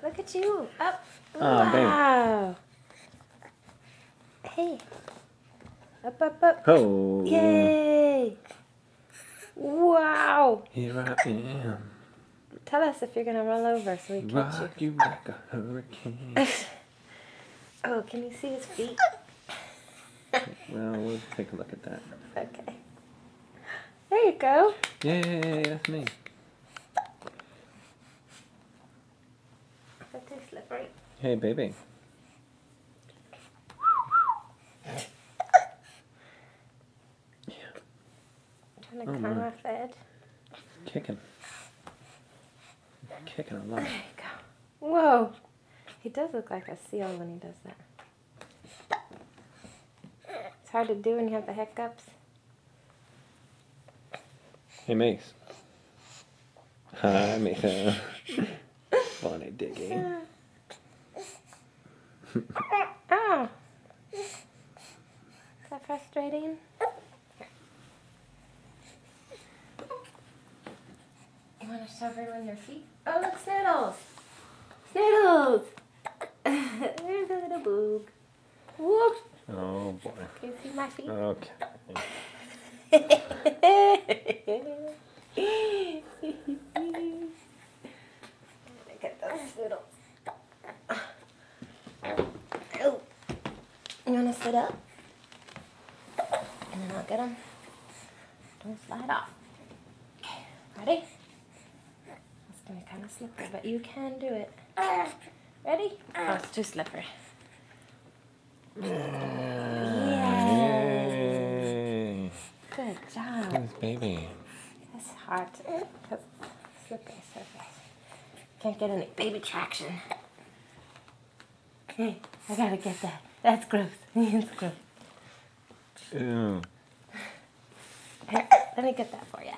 Look at you. Up. Oh, baby. Wow. Hey. Up, up, up. Oh. Yay. Wow. Here I am. Tell us if you're going to roll over so we catch Rock you. you like a hurricane. Oh, can you see his feet? Well, we'll take a look at that. Okay. There you go. Yay, that's me. That's too slippery. Hey, baby. Trying to climb my. off the edge. Kicking. Kicking a lot. There you go. Whoa. He does look like a seal when he does that. It's hard to do when you have the hiccups. Hey, Mace. Hi, Mace. Funny digging. Oh. Is that frustrating? You want to shove her on your feet? Oh, look, Snoodles! Snoodles! There's a little boob. Whoop! Oh, boy. Can you see my feet? Okay. Get those Snoodles. Oh. You want to sit up? And then I'll get them. Don't slide off. Okay, ready? It's going to be kind of slippery, but you can do it. Ready? Oh, it's too slippery. Yay. Good job. This baby. It's hard because slippery surface. Can't get any baby traction. Hey, I gotta get that. That's gross. It's gross. Ew. Here, let me get that for you.